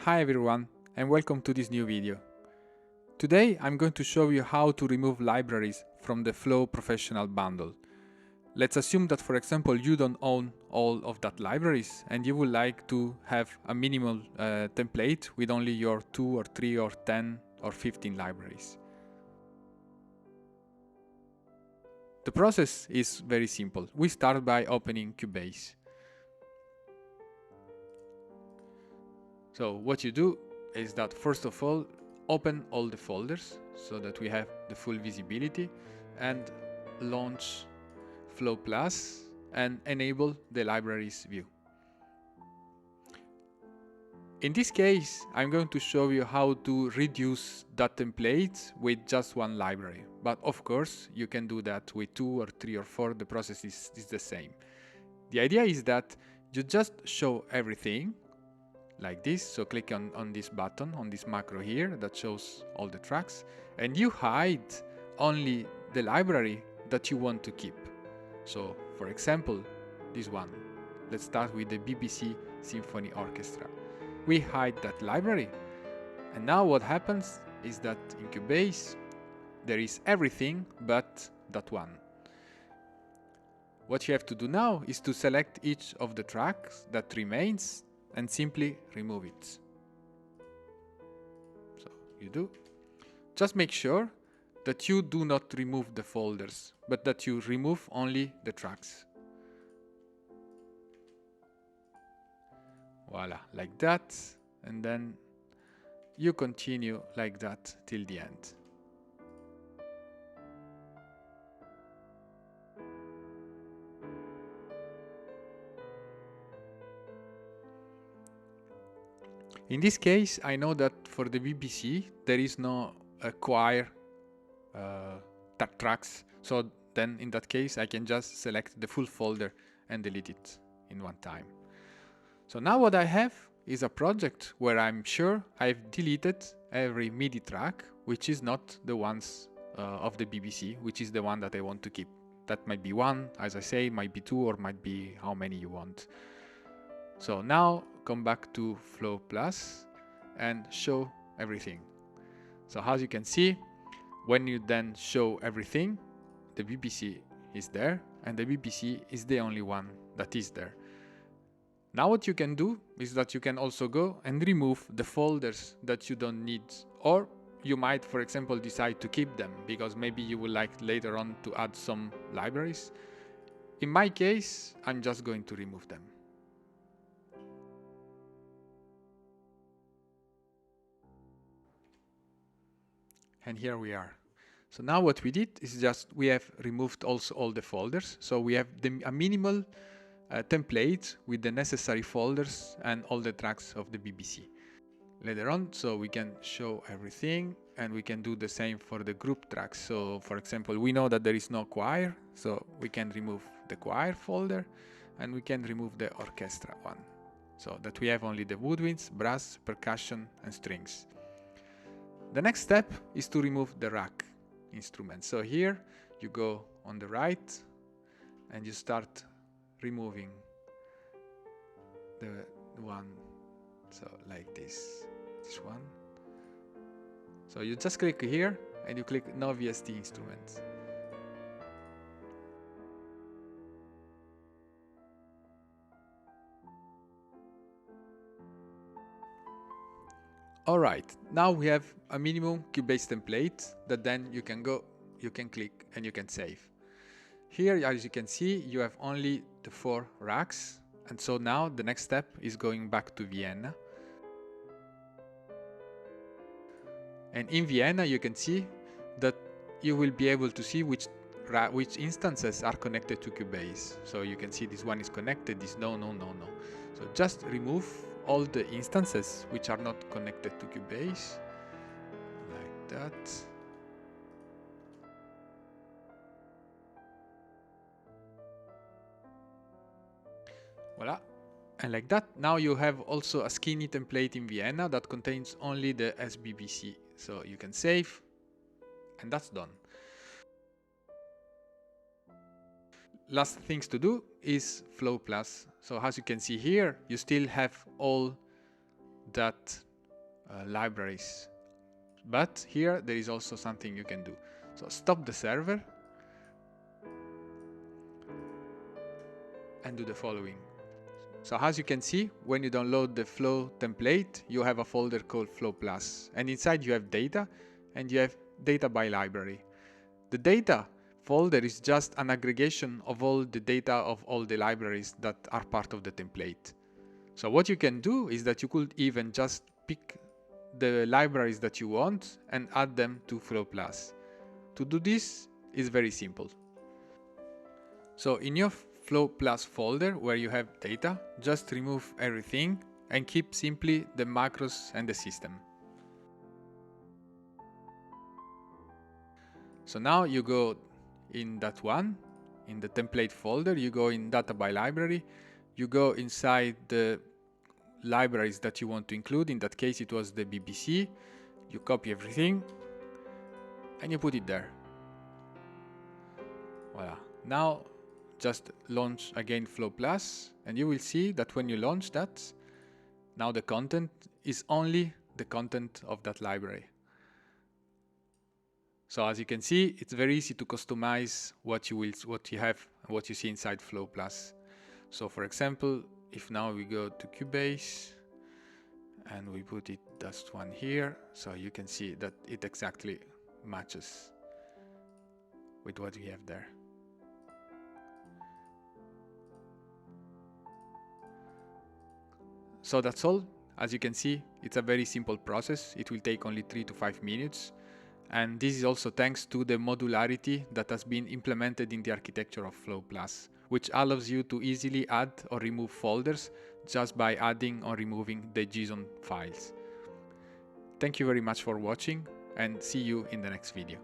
Hi everyone, and welcome to this new video. Today I'm going to show you how to remove libraries from the Flow Professional bundle. Let's assume that, for example, you don't own all of that libraries and you would like to have a minimal template with only your 2 or 3 or 10 or 15 libraries. The process is very simple. We start by opening Cubase. So what you do is that, first of all, open all the folders so that we have the full visibility, and launch Flow Plus and enable the libraries view. In this case, I'm going to show you how to reduce that template with just one library. But of course, you can do that with 2 or 3 or 4. The process is the same. The idea is that you just show everything like this. So click on this button, on this macro here that shows all the tracks, and you hide only the library that you want to keep. So for example, this one. Let's start with the BBC Symphony Orchestra. We hide that library, and now what happens is that in Cubase there is everything but that one. What you have to do now is to select each of the tracks that remains and simply remove it. So you do. Just make sure that you do not remove the folders, but that you remove only the tracks. Voila, like that, and then you continue like that till the end. In this case, I know that for the BBC there is no choir tracks, so then in that case I can just select the full folder and delete it in one time. So now what I have is a project where I'm sure I've deleted every MIDI track which is not the ones of the BBC, which is the one that I want to keep. That might be one, as I say, might be 2, or might be how many you want. So now come back to Flow Plus and show everything. So as you can see, when you then show everything, the BBC is there, and the BBC is the only one that is there. Now what you can do is that you can also go and remove the folders that you don't need, or you might, for example, decide to keep them because maybe you would like later on to add some libraries. In my case, I'm just going to remove them. And here we are. So now what we did is just we have removed also all the folders. So we have a minimal template with the necessary folders and all the tracks of the BBC. Later on, so we can show everything, and we can do the same for the group tracks. So for example, we know that there is no choir, so we can remove the choir folder, and we can remove the orchestra one, so that we have only the woodwinds, brass, percussion, and strings. The next step is to remove the rack instruments. So here you go on the right and you start removing the one, so like this one. So you just click here and you click no VST instruments. Alright, now we have a minimum Cubase template that then you can go, you can click, and you can save. Here, as you can see, you have only the 4 racks, and so now the next step is going back to Vienna. And in Vienna you can see that you will be able to see which instances are connected to Cubase. So you can see this one is connected, this no. So just remove all the instances which are not connected to Cubase, like that. Voila. And like that, now you have also a skinny template in Vienna that contains only the SBBC. So you can save, and that's done. Last things to do is Flow Plus. So as you can see here, you still have all that libraries. But here there is also something you can do. So stop the server and do the following. So as you can see, when you download the Flow template, you have a folder called Flow Plus, and inside you have data, and you have data by library. The data folder is just an aggregation of all the data of all the libraries that are part of the template. So what you can do is that you could even just pick the libraries that you want and add them to Flow Plus. To do this is very simple. So in your Flow Plus folder where you have data, just remove everything and keep simply the macros and the system. So now you go in that one, in the template folder, you go in data by library, you go inside the libraries that you want to include. In that case it was the BBC. You copy everything and you put it there. Voila. Now just launch again Flow Plus and you will see that when you launch that, now the content is only the content of that library. So as you can see, it's very easy to customize what you have and what you see inside Flow Plus. So for example, if now we go to Cubase and we put it just one here, so you can see that it exactly matches with what we have there. So that's all. As you can see, it's a very simple process. It will take only 3 to 5 minutes. And this is also thanks to the modularity that has been implemented in the architecture of Flow Plus, which allows you to easily add or remove folders just by adding or removing the JSON files. Thank you very much for watching and see you in the next video.